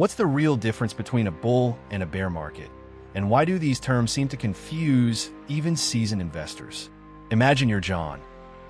What's the real difference between a bull and a bear market? And why do these terms seem to confuse even seasoned investors? Imagine you're John,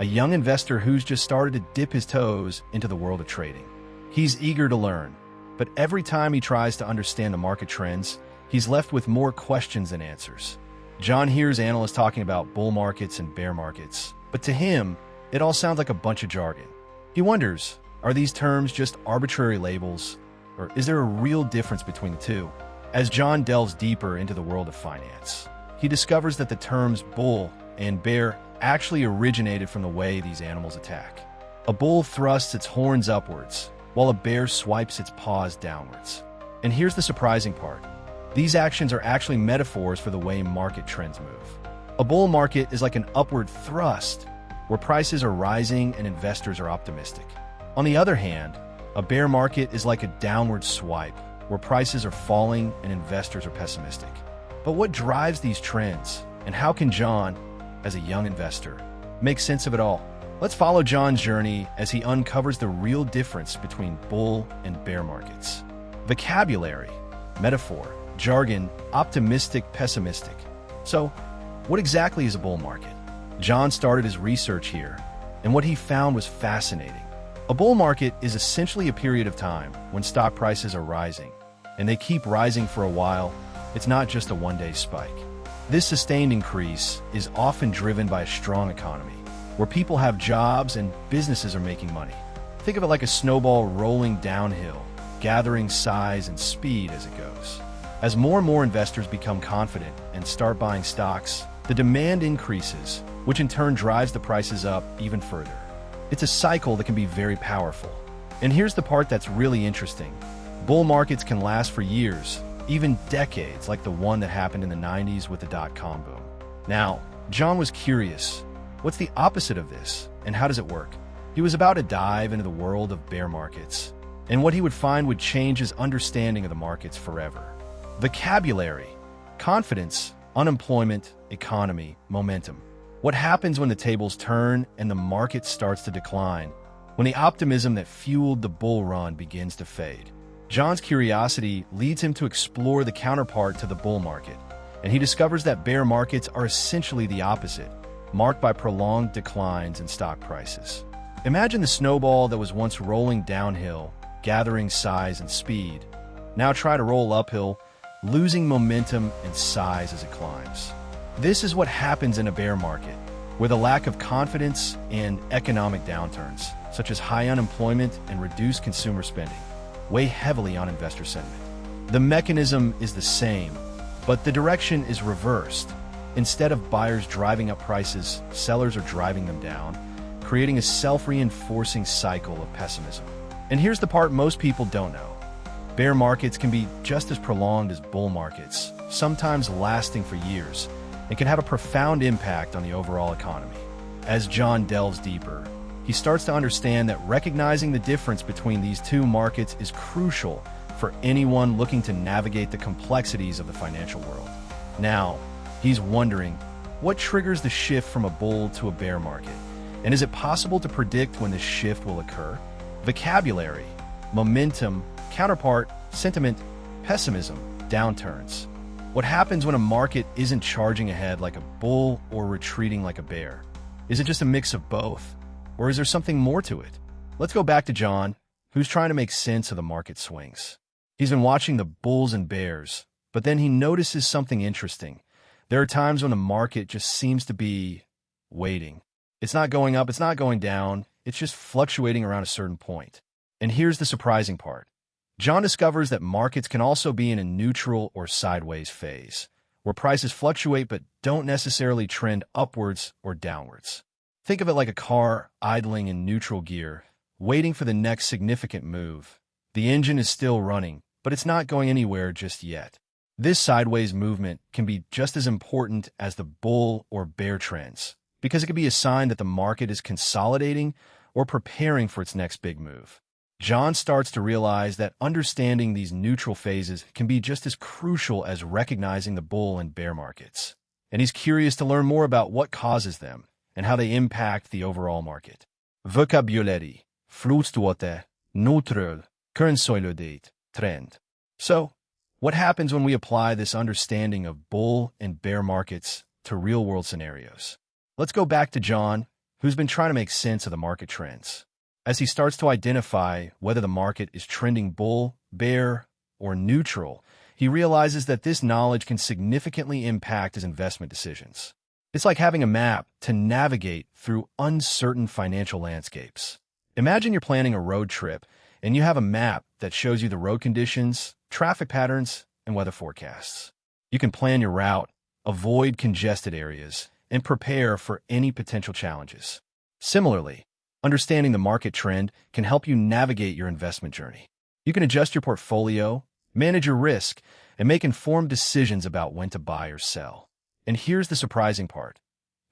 a young investor who's just started to dip his toes into the world of trading. He's eager to learn, but every time he tries to understand the market trends, he's left with more questions than answers. John hears analysts talking about bull markets and bear markets, but to him, it all sounds like a bunch of jargon. He wonders, are these terms just arbitrary labels, or is there a real difference between the two? As John delves deeper into the world of finance, he discovers that the terms bull and bear actually originated from the way these animals attack. A bull thrusts its horns upwards, while a bear swipes its paws downwards. And here's the surprising part. These actions are actually metaphors for the way market trends move. A bull market is like an upward thrust, where prices are rising and investors are optimistic. On the other hand, a bear market is like a downward swipe, where prices are falling and investors are pessimistic. But what drives these trends, and how can John, as a young investor, make sense of it all? Let's follow John's journey as he uncovers the real difference between bull and bear markets. Vocabulary, metaphor, jargon, optimistic, pessimistic. So, what exactly is a bull market? John started his research here, and what he found was fascinating. A bull market is essentially a period of time when stock prices are rising, and they keep rising for a while. It's not just a one-day spike. This sustained increase is often driven by a strong economy, where people have jobs and businesses are making money. Think of it like a snowball rolling downhill, gathering size and speed as it goes. As more and more investors become confident and start buying stocks, the demand increases, which in turn drives the prices up even further. It's a cycle that can be very powerful. And here's the part that's really interesting. Bull markets can last for years, even decades, like the one that happened in the 90s with the dot-com boom. Now, John was curious. What's the opposite of this, and how does it work? He was about to dive into the world of bear markets, and what he would find would change his understanding of the markets forever. Vocabulary, confidence, unemployment, economy, momentum. What happens when the tables turn and the market starts to decline, when the optimism that fueled the bull run begins to fade? John's curiosity leads him to explore the counterpart to the bull market, and he discovers that bear markets are essentially the opposite, marked by prolonged declines in stock prices. Imagine the snowball that was once rolling downhill, gathering size and speed. Now try to roll uphill, losing momentum and size as it climbs. This is what happens in a bear market, where the lack of confidence and economic downturns, such as high unemployment and reduced consumer spending, weigh heavily on investor sentiment. The mechanism is the same, but the direction is reversed. Instead of buyers driving up prices, sellers are driving them down, creating a self-reinforcing cycle of pessimism. And here's the part most people don't know. Bear markets can be just as prolonged as bull markets, sometimes lasting for years, and can have a profound impact on the overall economy. As John delves deeper, he starts to understand that recognizing the difference between these two markets is crucial for anyone looking to navigate the complexities of the financial world. Now, he's wondering, what triggers the shift from a bull to a bear market? And is it possible to predict when this shift will occur? Vocabulary, momentum, counterpart, sentiment, pessimism, downturns. What happens when a market isn't charging ahead like a bull or retreating like a bear? Is it just a mix of both? Or is there something more to it? Let's go back to John, who's trying to make sense of the market swings. He's been watching the bulls and bears, but then he notices something interesting. There are times when the market just seems to be waiting. It's not going up, it's not going down, it's just fluctuating around a certain point. And here's the surprising part. John discovers that markets can also be in a neutral or sideways phase, where prices fluctuate but don't necessarily trend upwards or downwards. Think of it like a car idling in neutral gear, waiting for the next significant move. The engine is still running, but it's not going anywhere just yet. This sideways movement can be just as important as the bull or bear trends, because it can be a sign that the market is consolidating or preparing for its next big move. John starts to realize that understanding these neutral phases can be just as crucial as recognizing the bull and bear markets. And he's curious to learn more about what causes them and how they impact the overall market. Vocabulary, fluctuate, neutral, consolidate, trend. So, what happens when we apply this understanding of bull and bear markets to real-world scenarios? Let's go back to John, who's been trying to make sense of the market trends. As he starts to identify whether the market is trending bull, bear, or neutral, he realizes that this knowledge can significantly impact his investment decisions. It's like having a map to navigate through uncertain financial landscapes. Imagine you're planning a road trip, and you have a map that shows you the road conditions, traffic patterns, and weather forecasts. You can plan your route, avoid congested areas, and prepare for any potential challenges. Similarly, understanding the market trend can help you navigate your investment journey. You can adjust your portfolio, manage your risk, and make informed decisions about when to buy or sell. And here's the surprising part.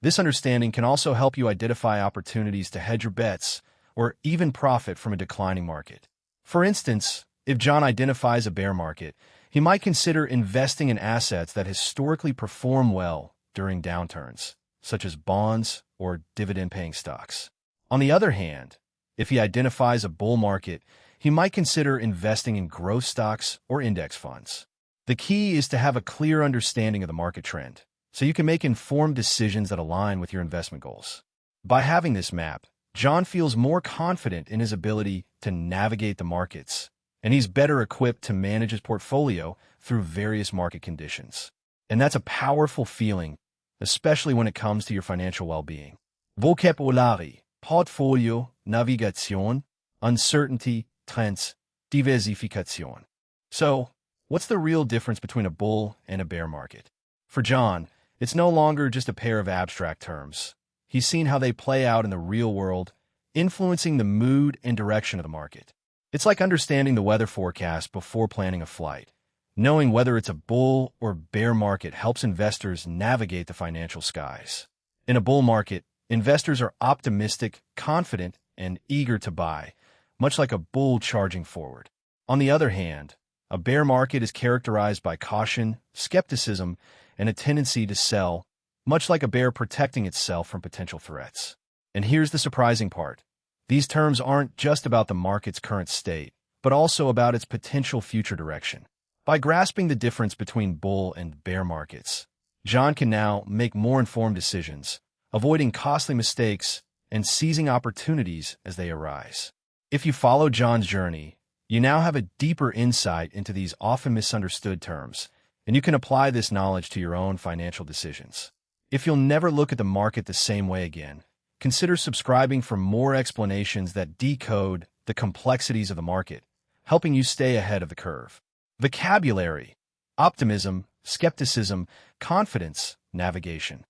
This understanding can also help you identify opportunities to hedge your bets or even profit from a declining market. For instance, if John identifies a bear market, he might consider investing in assets that historically perform well during downturns, such as bonds or dividend-paying stocks. On the other hand, if he identifies a bull market, he might consider investing in growth stocks or index funds. The key is to have a clear understanding of the market trend, so you can make informed decisions that align with your investment goals. By having this map, John feels more confident in his ability to navigate the markets, and he's better equipped to manage his portfolio through various market conditions. And that's a powerful feeling, especially when it comes to your financial well-being. Vocabulary, portfolio, navigation, uncertainty, trends, diversification. So, what's the real difference between a bull and a bear market? For John, it's no longer just a pair of abstract terms. He's seen how they play out in the real world, influencing the mood and direction of the market. It's like understanding the weather forecast before planning a flight. Knowing whether it's a bull or bear market helps investors navigate the financial skies. In a bull market, investors are optimistic, confident, and eager to buy, much like a bull charging forward. On the other hand, a bear market is characterized by caution, skepticism, and a tendency to sell, much like a bear protecting itself from potential threats. And here's the surprising part. These terms aren't just about the market's current state, but also about its potential future direction. By grasping the difference between bull and bear markets, John can now make more informed decisions, avoiding costly mistakes and seizing opportunities as they arise. If you follow John's journey, you now have a deeper insight into these often misunderstood terms, and you can apply this knowledge to your own financial decisions. If you'll never look at the market the same way again, consider subscribing for more explanations that decode the complexities of the market, helping you stay ahead of the curve. Vocabulary: optimism, skepticism, confidence, navigation.